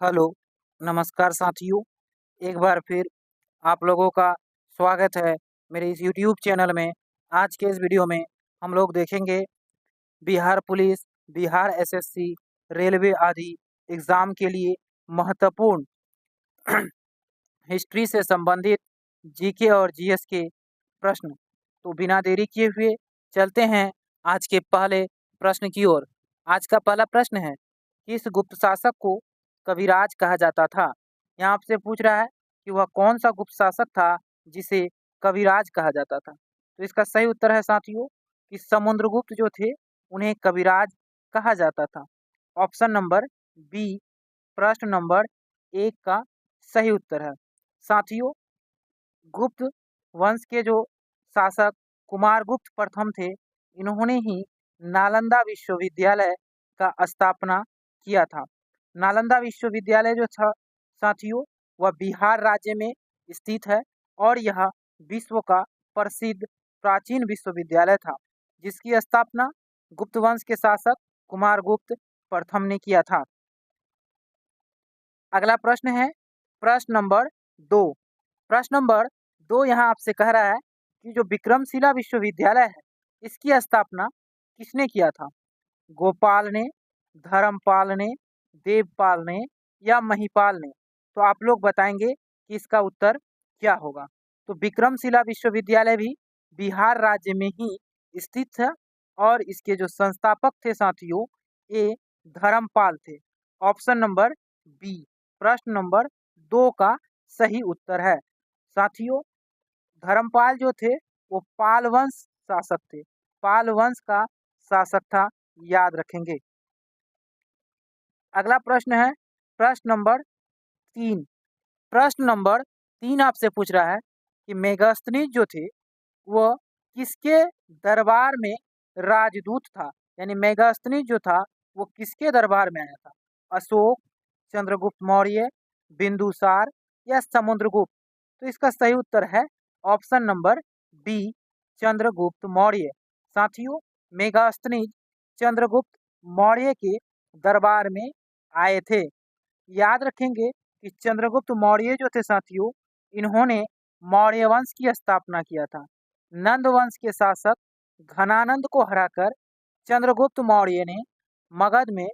Hello, नमस्कार साथियों। एक बार फिर आप लोगों का स्वागत है मेरे इस यूट्यूब चैनल में। आज के इस वीडियो में हम लोग देखेंगे Bihar police, Bihar SSC, railway आदि एग्ज़ाम के लिए महत्वपूर्ण हिस्ट्री से संबंधित जीके और जीएस के प्रश्न। तो बिना देरी किए हुए चलते हैं आज के पहले प्रश्न की ओर। आज का पहला प्रश्न है, किस गुप्त शासक को कविराज कहा जाता था? यहाँ आपसे पूछ रहा है कि वह कौन सा गुप्त शासक था जिसे कविराज कहा जाता था। तो इसका सही उत्तर है साथियों कि समुद्रगुप्त जो थे उन्हें कविराज कहा जाता था। ऑप्शन नंबर बी प्रश्न नंबर 1 का सही उत्तर है। साथियों, गुप्त वंश के जो शासक कुमारगुप्त प्रथम थे, इन्होंने ही नालंदा विश्वविद्यालय का स्थापना किया था। नालंदा विश्वविद्यालय जो था साथियों, वह बिहार राज्य में स्थित है और यह विश्व का प्रसिद्ध प्राचीन विश्वविद्यालय था, जिसकी स्थापना गुप्त वंश के शासक कुमारगुप्त प्रथम ने किया था। अगला प्रश्न है प्रश्न नंबर 2। प्रश्न नंबर 2 यहाँ आपसे कह रहा है कि जो विक्रमशिला विश्वविद्यालय है, इसकी स्थापना किसने किया था? गोपाल ने, धर्मपाल ने, देवपाल ने या महिपाल ने? तो आप लोग बताएंगे कि इसका उत्तर क्या होगा। तो विक्रमशिला विश्वविद्यालय भी बिहार राज्य में ही स्थित है और इसके जो संस्थापक थे साथियों, ये धर्मपाल थे। ऑप्शन नंबर बी प्रश्न नंबर 2 का सही उत्तर है। साथियों, धर्मपाल जो थे वो पाल वंश शासक थे। पाल वंश का शासक था, याद रखेंगे। अगला प्रश्न है प्रश्न नंबर 3। प्रश्न नंबर 3 आपसे पूछ रहा है कि मेगास्थनीज जो थे वो किसके दरबार में राजदूत था? यानी मेगास्थनीज जो था वो किसके दरबार में आया था? अशोक, चंद्रगुप्त मौर्य, बिंदुसार या समुद्रगुप्त? तो इसका सही उत्तर है option number B Chandragupta Maurya. साथियों, मेगास्थनीज चंद्रगुप्त मौर्य के दरबार में आए थे। याद रखेंगे कि चंद्रगुप्त मौर्य जो थे साथियों, इन्होंने मौर्य वंश की स्थापना किया था। नंद वंश के शासक घनानंद को हराकर चंद्रगुप्त मौर्य ने मगध में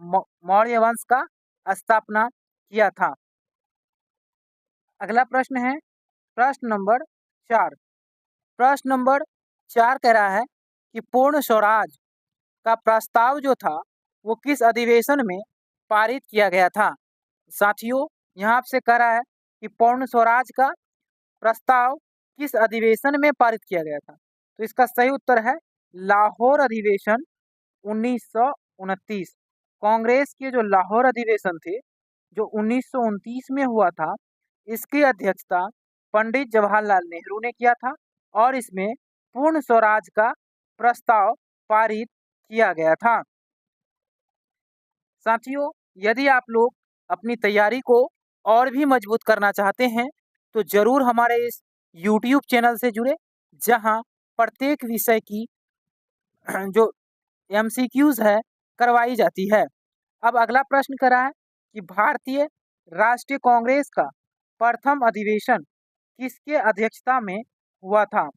मौर्य वंश का स्थापना किया था। अगला प्रश्न है प्रश्न नंबर 4। प्रश्न नंबर 4 कह रहा है कि पूर्ण स्वराज का प्रस्ताव जो था वो किस अधिवेशन में पारित किया गया था? साथियों, यहाँ आपसे कह रहा है कि पूर्ण स्वराज का प्रस्ताव किस अधिवेशन में पारित किया गया था? तो इसका सही उत्तर है लाहौर अधिवेशन 1929। कांग्रेस के जो लाहौर अधिवेशन थे, जो 1929 में हुआ था, इसकी अध्यक्षता पंडित जवाहरलाल नेहरू ने किया था और इसमें पूर्ण स्वराज का प्रस्ताव पारित किया गया था। साथियों, यदि आप लोग अपनी तैयारी को और भी मजबूत करना चाहते हैं तो जरूर हमारे इस YouTube चैनल से जुड़े, जहां प्रत्येक विषय की जो MCQs है करवाई जाती है। अब अगला प्रश्न कर रहा है कि भारतीय राष्ट्रीय कांग्रेस का प्रथम अधिवेशन किसके अध्यक्षता में हुआ था?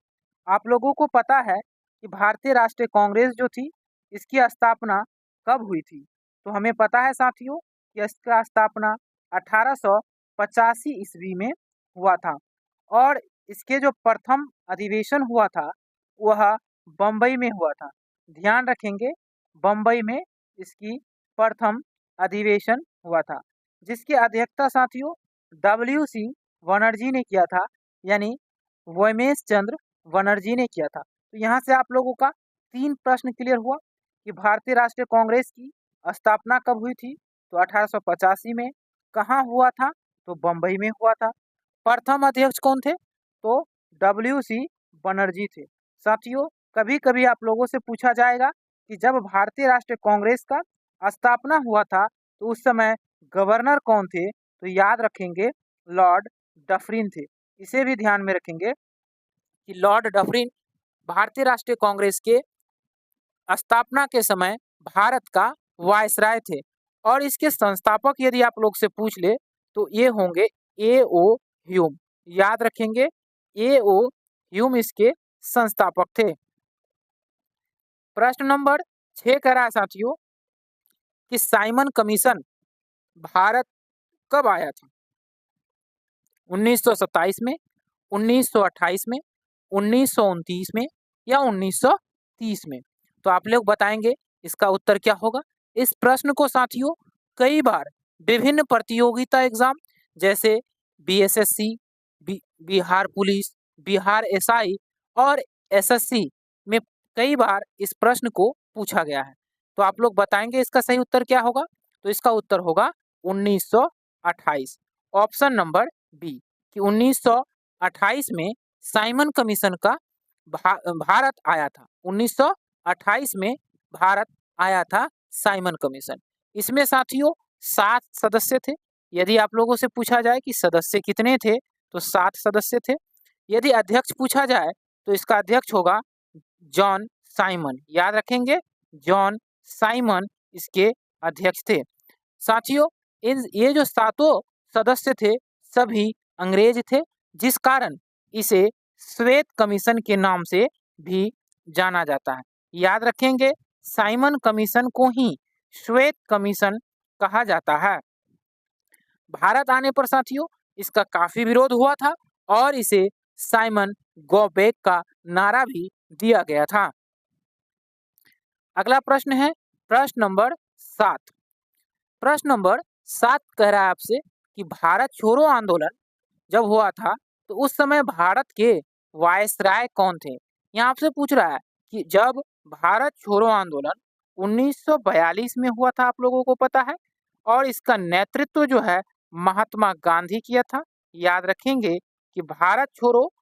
आप लोगों को पता है कि भारतीय राष्ट्रीय कांग्रेस जो थी, इसकी स्थापना कब हुई थी? तो हमें पता है साथियों कि इसका स्थापना 1885 ईस्वी में हुआ था और इसके जो प्रथम अधिवेशन हुआ था वह बम्बई में हुआ था। ध्यान रखेंगे, बम्बई में इसकी प्रथम अधिवेशन हुआ था, जिसकी अध्यक्षता साथियों WC बनर्जी ने किया था, यानी वोमेश चंद्र बनर्जी ने किया था। तो यहाँ से आप लोगों का 3 प्रश्न क्लियर हुआ कि भारतीय राष्ट्रीय कांग्रेस की स्थापना कब हुई थी? तो 1885 में। कहाँ हुआ था? तो बम्बई में हुआ था। प्रथम अध्यक्ष कौन थे? तो WC बनर्जी थे। साथियों, कभी कभी आप लोगों से पूछा जाएगा कि जब भारतीय राष्ट्रीय कांग्रेस का स्थापना हुआ था तो उस समय गवर्नर कौन थे? तो याद रखेंगे लॉर्ड डफरिन थे। इसे भी ध्यान में रखेंगे कि लॉर्ड डफरिन भारतीय राष्ट्रीय कांग्रेस के स्थापना के समय भारत का वायसराय थे और इसके संस्थापक यदि आप लोग से पूछ ले तो ये होंगे ए.ओ. ह्यूम। याद रखेंगे, ए.ओ. ह्यूम इसके संस्थापक थे। प्रश्न नंबर 6 कह रहा है साथियों कि साइमन कमीशन भारत कब आया था? 1927 में, 1928 में, 1929 में या 1930 में? तो आप लोग बताएंगे इसका उत्तर क्या होगा। इस प्रश्न को साथियों कई बार विभिन्न प्रतियोगिता एग्जाम जैसे BSSC, Bihar police, Bihar SI और एसएससी में कई बार इस प्रश्न को पूछा गया है। तो आप लोग बताएंगे इसका सही उत्तर क्या होगा। तो इसका उत्तर होगा 1928, ऑप्शन नंबर बी, कि 1928 में साइमन कमीशन का भारत आया था। 1928 में भारत आया था साइमन कमीशन। इसमें साथियों 7 सदस्य थे। यदि आप लोगों से पूछा जाए कि सदस्य कितने थे तो 7 सदस्य थे। यदि अध्यक्ष पूछा जाए तो इसका अध्यक्ष होगा जॉन साइमन। याद रखेंगे, जॉन साइमन इसके अध्यक्ष थे। साथियों ये जो 7 सदस्य थे सभी अंग्रेज थे, जिस कारण इसे श्वेत कमीशन के नाम से भी जाना जाता है। याद रखेंगे, साइमन कमीशन को ही श्वेत कमीशन कहा जाता है। भारत आने पर साथियों इसका काफी विरोध हुआ था और इसे साइमन गो बैक का नारा भी दिया गया था। अगला प्रश्न है प्रश्न नंबर 7। प्रश्न नंबर 7 कह रहा है आपसे कि भारत छोड़ो आंदोलन जब हुआ था तो उस समय भारत के वायसराय कौन थे? यहाँ आपसे पूछ रहा है कि जब भारत छोड़ो आंदोलन 1942 में हुआ था, आप लोगों को पता है, और इसका नेतृत्व जो है महात्मा गांधी किया था। याद रखेंगे कि भारत छोड़ो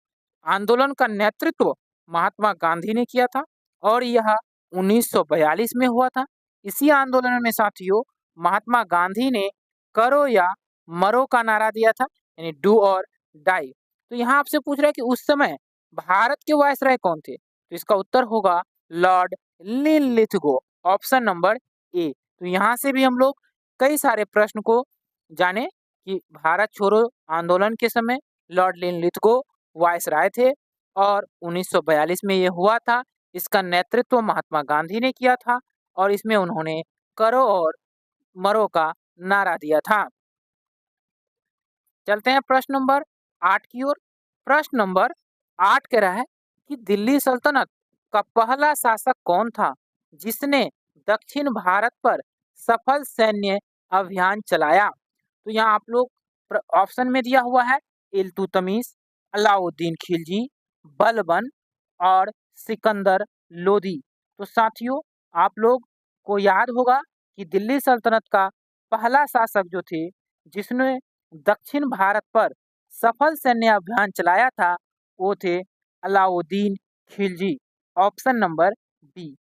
आंदोलन का नेतृत्व महात्मा गांधी ने किया था और यह 1942 में हुआ था। इसी आंदोलन में साथियों महात्मा गांधी ने करो या मरो का नारा दिया था, यानी डू और डाई। तो यहाँ आपसे पूछ रहा है कि उस समय भारत के वायसराय कौन थे? तो इसका उत्तर होगा Lord Linlithgow, option number A. तो यहाँ से भी हम लोग कई सारे प्रश्न को जाने कि भारत छोड़ो आंदोलन के समय लॉर्ड लिनलिथगो वायसराय थे और 1942 में ये हुआ था। इसका नेतृत्व महात्मा गांधी ने किया था और इसमें उन्होंने करो और मरो का नारा दिया था। चलते हैं प्रश्न नंबर 8 की ओर। प्रश्न नंबर 8 कह रहा है कि दिल्ली सल्तनत का पहला शासक कौन था जिसने दक्षिण भारत पर सफल सैन्य अभियान चलाया? तो यहाँ आप लोग ऑप्शन में दिया हुआ है इल्तुतमिश, अलाउद्दीन खिलजी, बलबन और सिकंदर लोदी। तो साथियों आप लोग को याद होगा कि दिल्ली सल्तनत का पहला शासक जो थे जिसने दक्षिण भारत पर सफल सैन्य अभियान चलाया था वो थे Alauddin Khilji, option number B.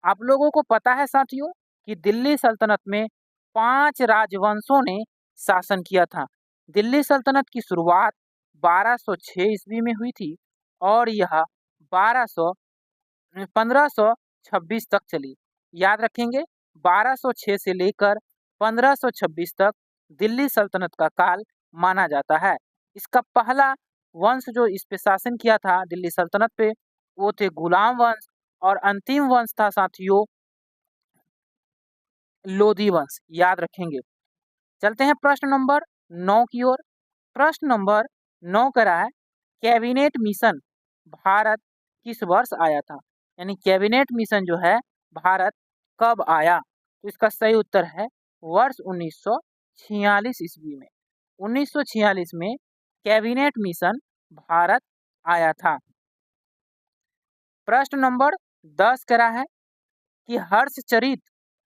आप लोगों को पता है साथियों कि दिल्ली सल्तनत में 5 राजवंशों ने शासन किया था। दिल्ली सल्तनत की शुरुआत 1206 ईस्वी में हुई थी और यह 1526 तक चली। याद रखेंगे 1206 से लेकर 1526 तक दिल्ली सल्तनत का काल माना जाता है। इसका पहला वंश जो इस पे शासन किया था दिल्ली सल्तनत पे वो थे गुलाम वंश और अंतिम वंश था साथियों लोधी वंश। याद रखेंगे। चलते हैं प्रश्न नंबर 9 की ओर। प्रश्न नंबर 9 कह रहा है कैबिनेट मिशन भारत किस वर्ष आया था? यानी कैबिनेट मिशन जो है भारत कब आया? तो इसका सही उत्तर है वर्ष 1946 ईस्वी में। 1946 में कैबिनेट मिशन भारत आया था। प्रश्न नंबर 10 कह रहा है कि हर्षचरित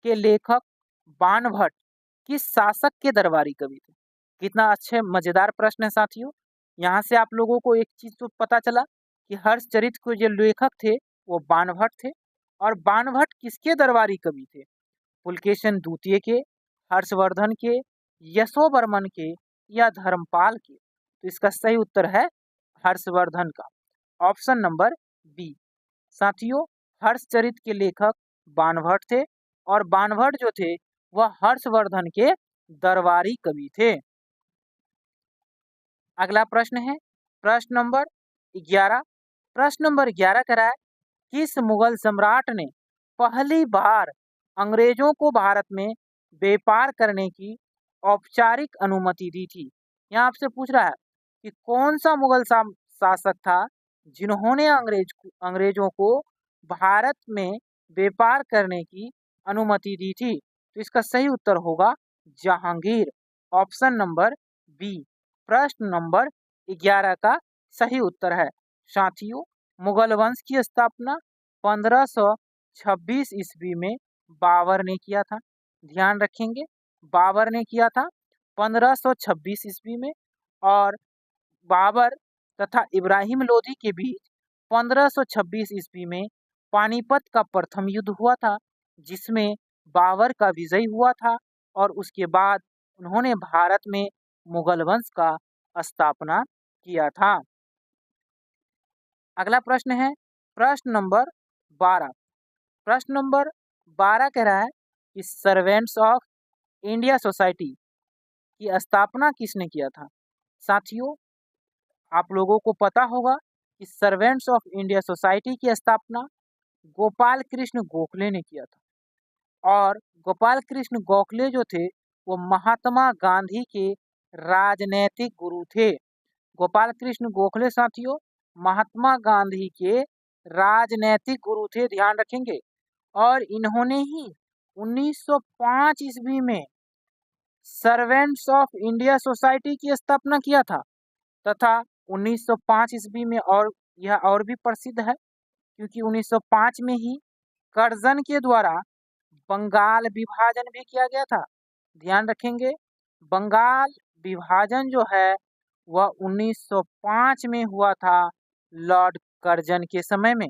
के लेखक बाणभट्ट किस शासक के दरबारी कवि थे? कितना अच्छे मजेदार प्रश्न है साथियों। यहाँ से आप लोगों को एक चीज तो पता चला कि हर्षचरित के जो लेखक थे वो बाणभट्ट थे और बाणभट्ट किसके दरबारी कवि थे? पुलकेशन द्वितीय के, हर्षवर्धन के, यशोवर्मन के या धर्मपाल के? तो इसका सही उत्तर है हर्षवर्धन का, ऑप्शन नंबर बी। साथियों हर्षचरित के लेखक बाणभट्ट थे और बाणभट्ट जो थे वह हर्षवर्धन के दरबारी कवि थे। अगला प्रश्न है प्रश्न नंबर 11। प्रश्न नंबर 11 कह रहा है किस मुगल सम्राट ने पहली बार अंग्रेजों को भारत में व्यापार करने की औपचारिक अनुमति दी थी। यहाँ आपसे पूछ रहा है कि कौन सा मुगल शासक था जिन्होंने अंग्रेजों को भारत में व्यापार करने की अनुमति दी थी। तो इसका सही उत्तर होगा जहांगीर। ऑप्शन नंबर बी प्रश्न नंबर 11 का सही उत्तर है। साथियों, मुगल वंश की स्थापना 1526 ईस्वी में बाबर ने किया था। ध्यान रखेंगे, बाबर ने किया था 1526 ईस्वी में। और बाबर तथा इब्राहिम लोदी के बीच 1526 ईस्वी में पानीपत का प्रथम युद्ध हुआ था, जिसमें बाबर का विजय हुआ था और उसके बाद उन्होंने भारत में मुगल वंश का स्थापना किया था। अगला प्रश्न है प्रश्न नंबर 12। प्रश्न नंबर 12 कह रहा है कि सर्वेंट्स ऑफ इंडिया सोसाइटी की स्थापना किसने किया था। साथियों, आप लोगों को पता होगा कि सर्वेंट्स ऑफ इंडिया सोसाइटी की स्थापना गोपाल कृष्ण गोखले ने किया था। और गोपाल कृष्ण गोखले जो थे वो महात्मा गांधी के राजनैतिक गुरु थे। गोपाल कृष्ण गोखले साथियों महात्मा गांधी के राजनैतिक गुरु थे, ध्यान रखेंगे। और इन्होंने ही 1905 ईस्वी में सर्वेंट्स ऑफ इंडिया सोसाइटी की स्थापना किया था तथा 1905 ईस्वी में, और यह और भी प्रसिद्ध है क्योंकि 1905 में ही कर्जन के द्वारा बंगाल विभाजन भी किया गया था। ध्यान रखेंगे, बंगाल विभाजन जो है वह 1905 में हुआ था लॉर्ड कर्जन के समय में।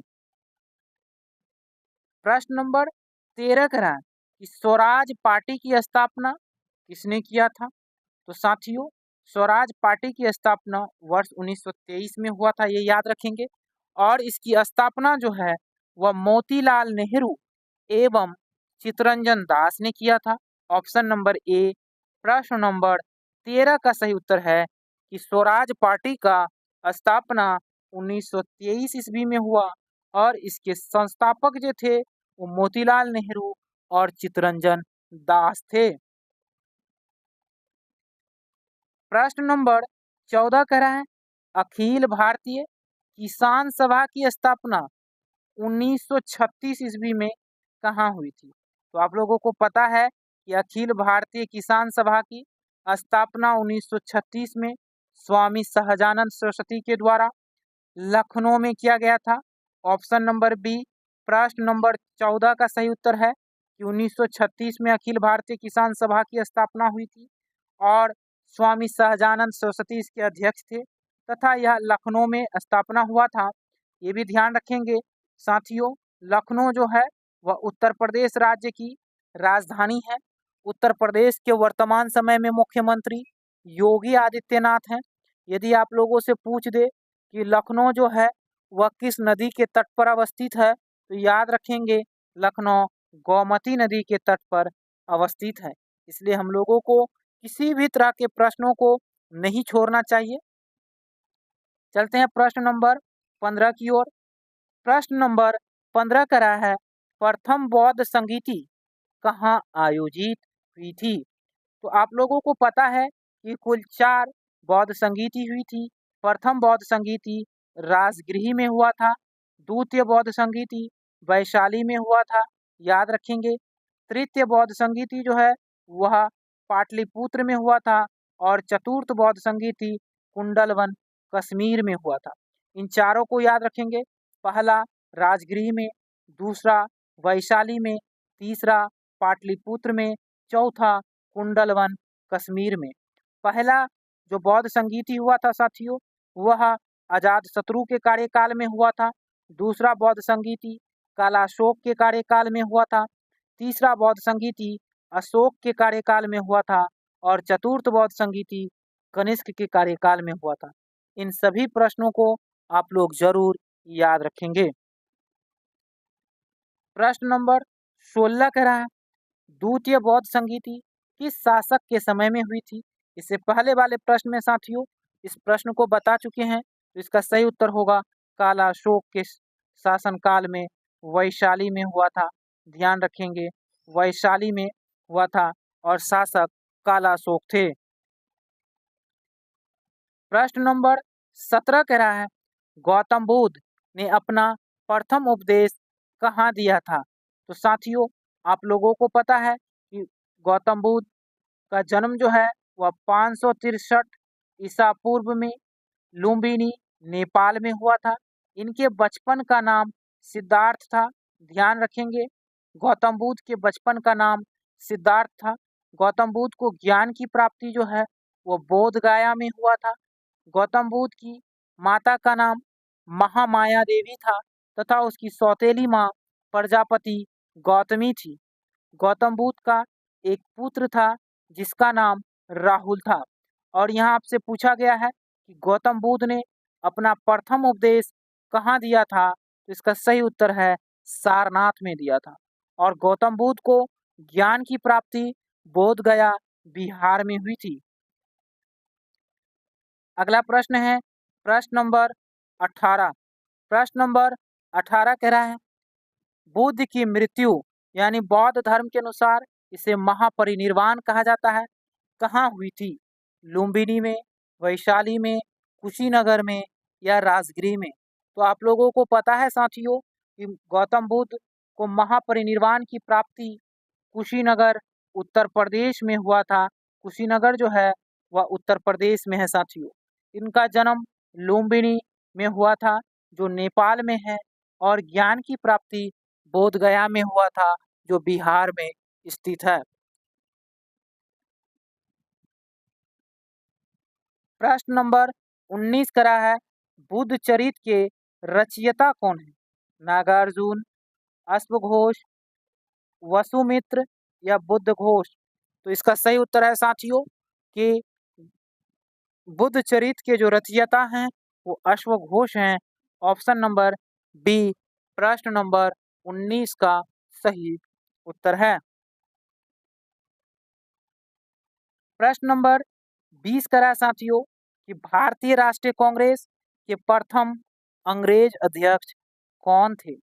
प्रश्न नंबर 13 कह रहा है कि स्वराज पार्टी की स्थापना किसने किया था। तो साथियों, स्वराज पार्टी की स्थापना वर्ष 1923 में हुआ था, ये याद रखेंगे। और इसकी स्थापना जो है वह मोतीलाल नेहरू एवं चित्तरंजन दास ने किया था। ऑप्शन नंबर ए प्रश्न नंबर 13 का सही उत्तर है कि स्वराज पार्टी का स्थापना 1923 ईस्वी में हुआ और इसके संस्थापक जो थे वो मोतीलाल नेहरू और चित्तरंजन दास थे। प्रश्न नंबर 14 कह रहा है अखिल भारतीय किसान सभा की स्थापना 1936 ईस्वी में कहाँ हुई थी। तो आप लोगों को पता है कि अखिल भारतीय किसान सभा की स्थापना 1936 में स्वामी सहजानंद सरस्वती के द्वारा लखनऊ में किया गया था। ऑप्शन नंबर बी प्रश्न नंबर 14 का सही उत्तर है कि 1936 में अखिल भारतीय किसान सभा की स्थापना हुई थी और स्वामी सहजानंद सरस्वती इसके अध्यक्ष थे तथा यह लखनऊ में स्थापना हुआ था। ये भी ध्यान रखेंगे साथियों, लखनऊ जो है वह उत्तर प्रदेश राज्य की राजधानी है। उत्तर प्रदेश के वर्तमान समय में मुख्यमंत्री योगी आदित्यनाथ हैं। यदि आप लोगों से पूछ दे कि लखनऊ जो है वह किस नदी के तट पर अवस्थित है, तो याद रखेंगे लखनऊ गोमती नदी के तट पर अवस्थित है। इसलिए हम लोगों को किसी भी तरह के प्रश्नों को नहीं छोड़ना चाहिए। चलते हैं प्रश्न नंबर 15 की ओर। प्रश्न नंबर 15 कह रहा है प्रथम बौद्ध संगीति कहाँ आयोजित हुई थी। तो आप लोगों को पता है कि कुल 4 बौद्ध संगीति हुई थी। प्रथम बौद्ध संगीति राजगृह में हुआ था, द्वितीय बौद्ध संगीति वैशाली में हुआ था, याद रखेंगे। तृतीय बौद्ध संगीति जो है वह पाटलिपुत्र में हुआ था और चतुर्थ बौद्ध संगीति कुंडलवन कश्मीर में हुआ था। इन चारों को याद रखेंगे, पहला राजगृह में, दूसरा वैशाली में, तीसरा पाटलिपुत्र में, चौथा कुंडलवन कश्मीर में। पहला जो बौद्ध संगीति हुआ था साथियों वह अजातशत्रु के कार्यकाल में हुआ था, दूसरा बौद्ध संगीति कालाशोक के कार्यकाल में हुआ था, तीसरा बौद्ध संगीति अशोक के कार्यकाल में हुआ था और चतुर्थ बौद्ध संगीति कनिष्क के कार्यकाल में हुआ था। इन सभी प्रश्नों को आप लोग जरूर याद रखेंगे। प्रश्न नंबर 16 कह रहा है द्वितीय बौद्ध संगीति किस शासक के समय में हुई थी? इससे पहले वाले प्रश्न में साथियों इस प्रश्न को बता चुके हैं, तो इसका सही उत्तर होगा काला अशोक के शासनकाल में वैशाली में हुआ था। ध्यान रखेंगे, वैशाली में हुआ था और शासक काला अशोक थे। प्रश्न नंबर 17 कह रहा है गौतम बुद्ध ने अपना प्रथम उपदेश कहाँ दिया था? तो साथियों आप लोगों को पता है कि गौतम बुद्ध का जन्म जो है वह 563 ईसा पूर्व में लुम्बिनी नेपाल में हुआ था। इनके बचपन का नाम सिद्धार्थ था। ध्यान रखेंगे, गौतम बुद्ध के बचपन का नाम सिद्धार्थ था। गौतम बुद्ध को ज्ञान की प्राप्ति जो है वो बोध गया में हुआ था। गौतम बुद्ध की माता का नाम महामाया देवी था तथा उसकी सौतेली माँ प्रजापति गौतमी थी। गौतम बुद्ध का एक पुत्र था जिसका नाम राहुल था। और यहाँ आपसे पूछा गया है कि गौतम बुद्ध ने अपना प्रथम उपदेश कहाँ दिया था? तो इसका सही उत्तर है सारनाथ में दिया था। और गौतम बुद्ध को ज्ञान की प्राप्ति बोध गया बिहार में हुई थी। अगला प्रश्न है प्रश्न नंबर 18। प्रश्न नंबर 18 कह रहा है बुद्ध की मृत्यु यानी बौद्ध धर्म के अनुसार इसे महापरिनिर्वाण कहा जाता है, कहाँ हुई थी? लुम्बिनी में, वैशाली में, कुशीनगर में या राजगीर में? तो आप लोगों को पता है साथियों कि गौतम बुद्ध को महापरिनिर्वाण की प्राप्ति कुशीनगर उत्तर प्रदेश में हुआ था। कुशीनगर जो है वह उत्तर प्रदेश में है साथियों। इनका जन्म लुम्बिनी में हुआ था जो नेपाल में है और ज्ञान की प्राप्ति बोध गया में हुआ था जो बिहार में स्थित है। प्रश्न नंबर 19 करा है बुद्ध चरित के रचयिता कौन है? नागार्जुन, अश्वघोष, वसुमित्र या बुद्ध घोष? तो इसका सही उत्तर है साथियों कि बुद्ध चरित के जो रचयिता हैं वो अश्वघोष हैं। ऑप्शन नंबर बी प्रश्न नंबर 19 का सही उत्तर है। प्रश्न नंबर 20 करा साथियों कि भारतीय राष्ट्रीय कांग्रेस के प्रथम अंग्रेज अध्यक्ष कौन थे?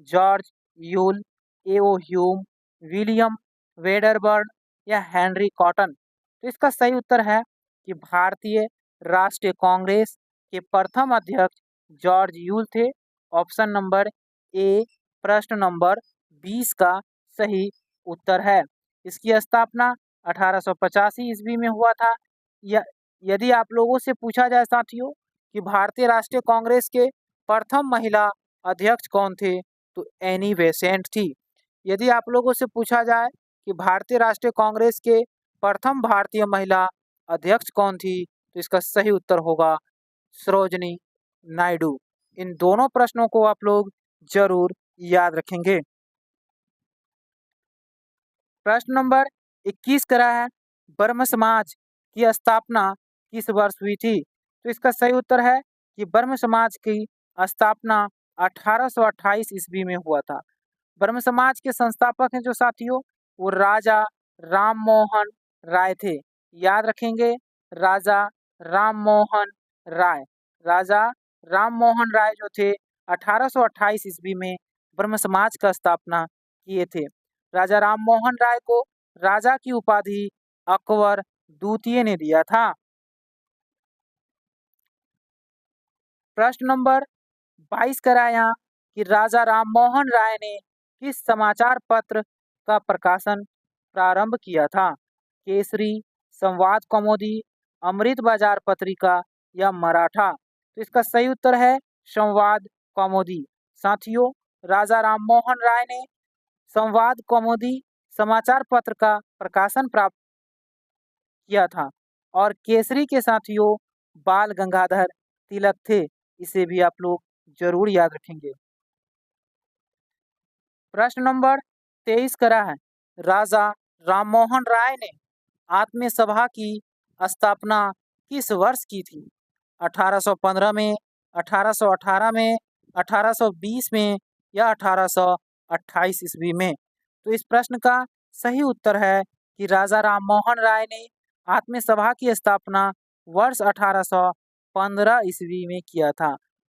जॉर्ज यूल, एओ ह्यूम, विलियम वेडरबर्न या हेनरी कॉटन? तो इसका सही उत्तर है कि भारतीय राष्ट्रीय कांग्रेस के प्रथम अध्यक्ष जॉर्ज यूल थे। ऑप्शन नंबर ए प्रश्न नंबर 20 का सही उत्तर है। इसकी स्थापना 1885 ईस्वी में हुआ था। यदि आप लोगों से पूछा जाए साथियों कि भारतीय राष्ट्रीय कांग्रेस के प्रथम महिला अध्यक्ष कौन थे, तो एनी बेसेंट थी। यदि आप लोगों से पूछा जाए कि भारतीय राष्ट्रीय कांग्रेस के प्रथम भारतीय महिला अध्यक्ष कौन थी, तो इसका सही उत्तर होगा सरोजनी नायडू। इन दोनों प्रश्नों को आप लोग जरूर याद रखेंगे। प्रश्न नंबर 21 करा है ब्रह्म समाज की स्थापना किस वर्ष हुई थी? तो इसका सही उत्तर है कि ब्रह्म समाज की स्थापना 1828 ईस्वी में हुआ था। ब्रह्म समाज के संस्थापक हैं जो साथियों वो राजा राम मोहन राय थे। याद रखेंगे, राजा राम मोहन राय। राजा राम मोहन राय जो थे 1828 ईस्वी में ब्रह्म समाज का स्थापना किए थे। राजा राम मोहन राय को राजा की उपाधि अकबर द्वितीय ने दिया था। प्रश्न नंबर 22 करा यहाँ कि राजा राम मोहन राय ने किस समाचार पत्र का प्रकाशन प्रारंभ किया था? केसरी, संवाद कौमुदी, अमृत बाजार पत्रिका या मराठा? तो इसका सही उत्तर है संवाद कौमुदी। साथियों राजा राम मोहन राय ने संवाद कौमुदी समाचार पत्र का प्रकाशन प्राप्त किया था और केसरी के साथियों बाल गंगाधर तिलक थे। इसे भी आप लोग जरूर याद रखेंगे। प्रश्न नंबर 23 करा है राजा राममोहन राय ने आत्मीय सभा की स्थापना किस वर्ष की थी? 1815 में, 1818 में, 1820 में या 1828 ईस्वी में? तो इस प्रश्न का सही उत्तर है कि राजा राम मोहन राय ने आत्मीय सभा की स्थापना वर्ष 1815 ईस्वी में किया था।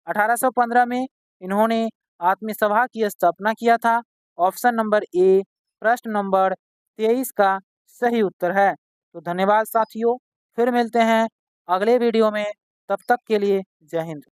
1815 में इन्होंने आत्मीय सभा की स्थापना किया था। ऑप्शन नंबर ए प्रश्न नंबर 23 का सही उत्तर है। तो धन्यवाद साथियों, फिर मिलते हैं अगले वीडियो में। तब तक के लिए जय हिंद।